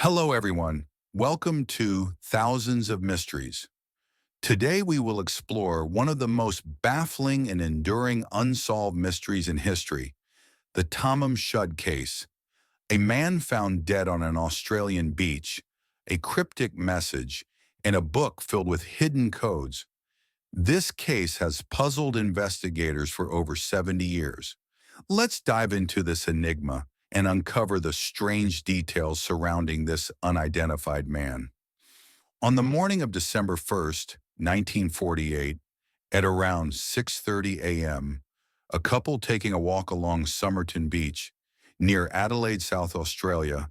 Hello, everyone. Welcome to Thousands of Mysteries. Today, we will explore one of the most baffling and enduring unsolved mysteries in history, the Tamam Shud case. A man found dead on an Australian beach, a cryptic message, and a book filled with hidden codes. This case has puzzled investigators for over 70 years. Let's dive into this enigma and uncover the strange details surrounding this unidentified man. On the morning of December 1st, 1948, at around 6:30 a.m., a couple taking a walk along Somerton Beach near Adelaide, South Australia,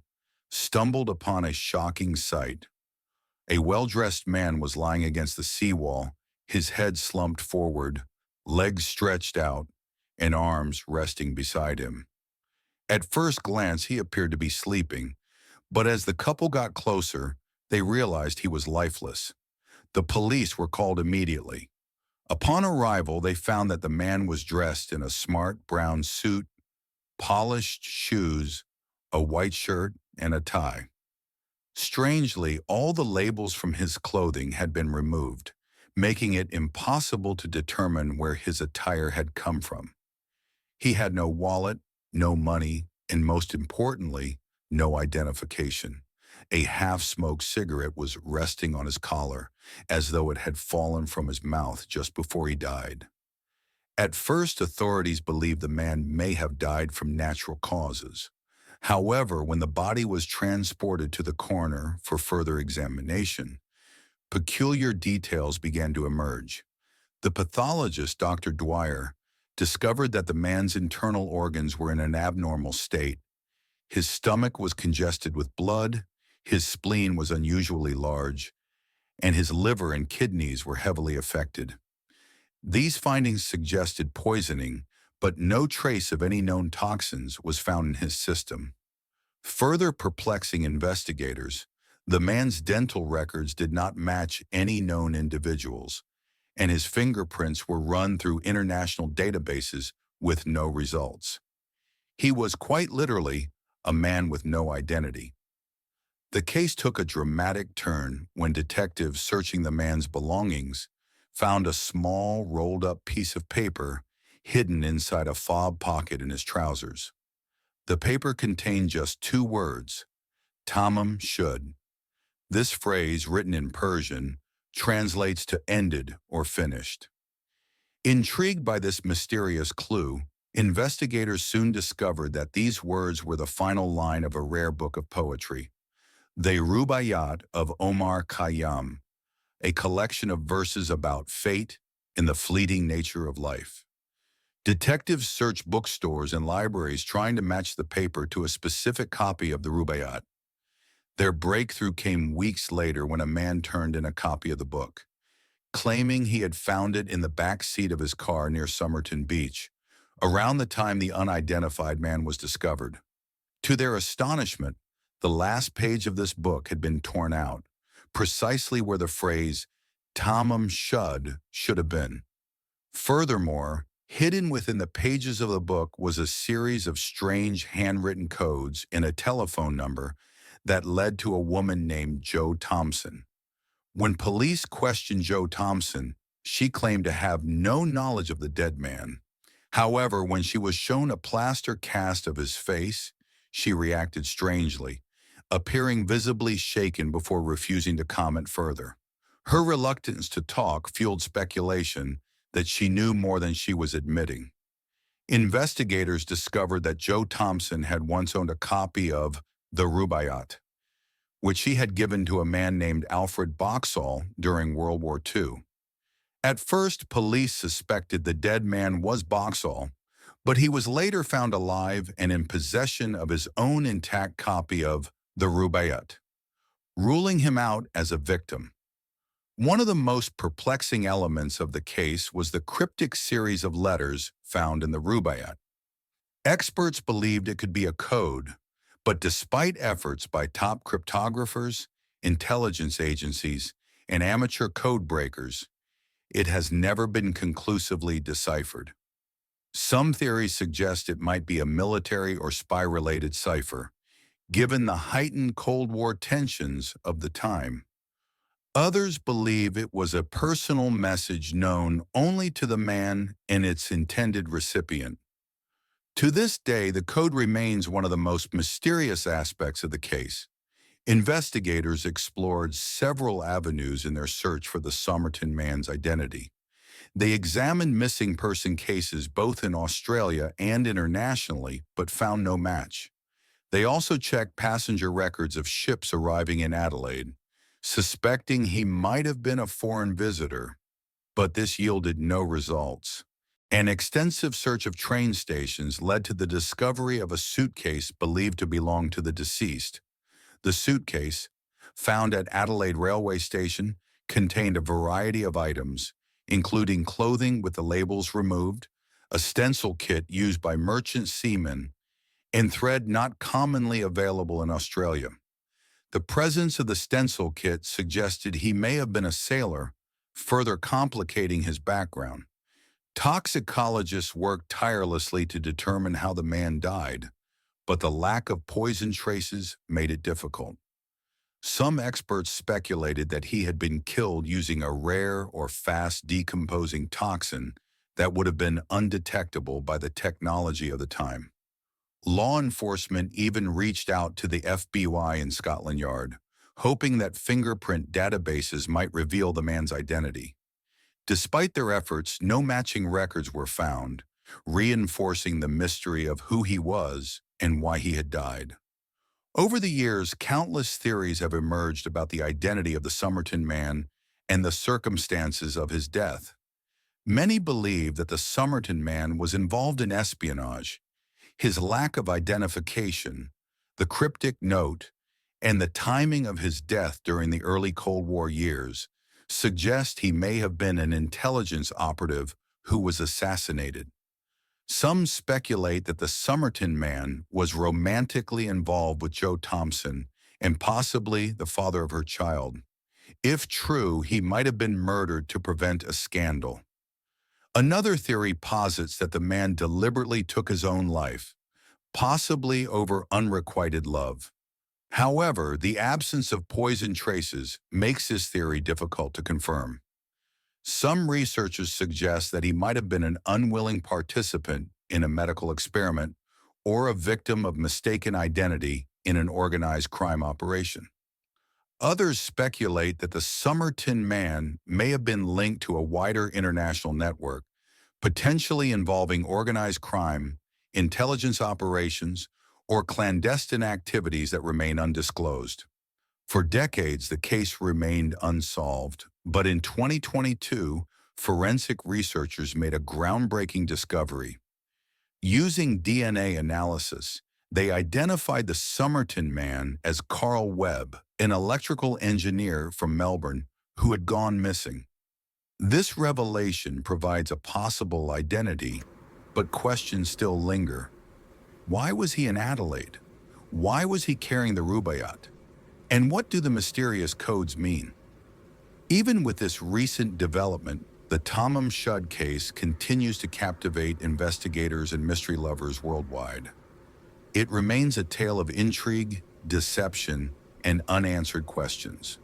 stumbled upon a shocking sight. A well-dressed man was lying against the seawall, his head slumped forward, legs stretched out, and arms resting beside him. At first glance, he appeared to be sleeping, but as the couple got closer, they realized he was lifeless. The police were called immediately. Upon arrival, they found that the man was dressed in a smart brown suit, polished shoes, a white shirt, and a tie. Strangely, all the labels from his clothing had been removed, making it impossible to determine where his attire had come from. He had no wallet, no money, and most importantly, no identification. A half-smoked cigarette was resting on his collar, as though it had fallen from his mouth just before he died. At first, authorities believed the man may have died from natural causes. However, when the body was transported to the coroner for further examination, peculiar details began to emerge. The pathologist, Dr. Dwyer, discovered that the man's internal organs were in an abnormal state. His stomach was congested with blood, his spleen was unusually large, and his liver and kidneys were heavily affected. These findings suggested poisoning, but no trace of any known toxins was found in his system. Further perplexing investigators, the man's dental records did not match any known individuals, and his fingerprints were run through international databases with no results. He was quite literally a man with no identity. The case took a dramatic turn when detectives searching the man's belongings found a small rolled-up piece of paper hidden inside a fob pocket in his trousers. The paper contained just two words, Tamam Shud. This phrase, written in Persian, translates to ended or finished. Intrigued by this mysterious clue, investigators soon discovered that these words were the final line of a rare book of poetry, the Rubaiyat of Omar Khayyam, a collection of verses about fate and the fleeting nature of life. Detectives searched bookstores and libraries trying to match the paper to a specific copy of the Rubaiyat. Their breakthrough came weeks later when a man turned in a copy of the book, claiming he had found it in the back seat of his car near Somerton Beach, around the time the unidentified man was discovered. To their astonishment, the last page of this book had been torn out, precisely where the phrase Tamam Shud should have been. Furthermore, hidden within the pages of the book was a series of strange handwritten codes and a telephone number that led to a woman named Jo Thompson. When police questioned Jo Thompson, she claimed to have no knowledge of the dead man. However, when she was shown a plaster cast of his face, she reacted strangely, appearing visibly shaken before refusing to comment further. Her reluctance to talk fueled speculation that she knew more than she was admitting. Investigators discovered that Jo Thompson had once owned a copy of the Rubaiyat, which he had given to a man named Alfred Boxall during World War II. At first, police suspected the dead man was Boxall, but he was later found alive and in possession of his own intact copy of the Rubaiyat, ruling him out as a victim. One of the most perplexing elements of the case was the cryptic series of letters found in the Rubaiyat. Experts believed it could be a code, but despite efforts by top cryptographers, intelligence agencies, and amateur code breakers, it has never been conclusively deciphered. Some theories suggest it might be a military or spy-related cipher, given the heightened Cold War tensions of the time. Others believe it was a personal message known only to the man and its intended recipient. To this day, the code remains one of the most mysterious aspects of the case. Investigators explored several avenues in their search for the Somerton man's identity. They examined missing person cases both in Australia and internationally, but found no match. They also checked passenger records of ships arriving in Adelaide, suspecting he might have been a foreign visitor, but this yielded no results. An extensive search of train stations led to the discovery of a suitcase believed to belong to the deceased. The suitcase, found at Adelaide Railway Station, contained a variety of items, including clothing with the labels removed, a stencil kit used by merchant seamen, and thread not commonly available in Australia. The presence of the stencil kit suggested he may have been a sailor, further complicating his background. Toxicologists worked tirelessly to determine how the man died, but the lack of poison traces made it difficult. Some experts speculated that he had been killed using a rare or fast decomposing toxin that would have been undetectable by the technology of the time. Law enforcement even reached out to the FBI in Scotland Yard, hoping that fingerprint databases might reveal the man's identity. Despite their efforts, no matching records were found, reinforcing the mystery of who he was and why he had died. Over the years, countless theories have emerged about the identity of the Somerton man and the circumstances of his death. Many believe that the Somerton man was involved in espionage. His lack of identification, the cryptic note, and the timing of his death during the early Cold War years suggest he may have been an intelligence operative who was assassinated. Some speculate that the Somerton man was romantically involved with Jo Thompson and possibly the father of her child. If true, he might have been murdered to prevent a scandal. Another theory posits that the man deliberately took his own life, possibly over unrequited love. However, the absence of poison traces makes this theory difficult to confirm. Some researchers suggest that he might have been an unwilling participant in a medical experiment or a victim of mistaken identity in an organized crime operation. Others speculate that the Somerton man may have been linked to a wider international network, potentially involving organized crime, intelligence operations, or clandestine activities that remain undisclosed. For decades, the case remained unsolved, but in 2022, forensic researchers made a groundbreaking discovery. Using DNA analysis, they identified the Somerton man as Carl Webb, an electrical engineer from Melbourne who had gone missing. This revelation provides a possible identity, but questions still linger. Why was he in Adelaide? Why was he carrying the Rubaiyat? And what do the mysterious codes mean? Even with this recent development, the Tamam Shud case continues to captivate investigators and mystery lovers worldwide. It remains a tale of intrigue, deception, and unanswered questions.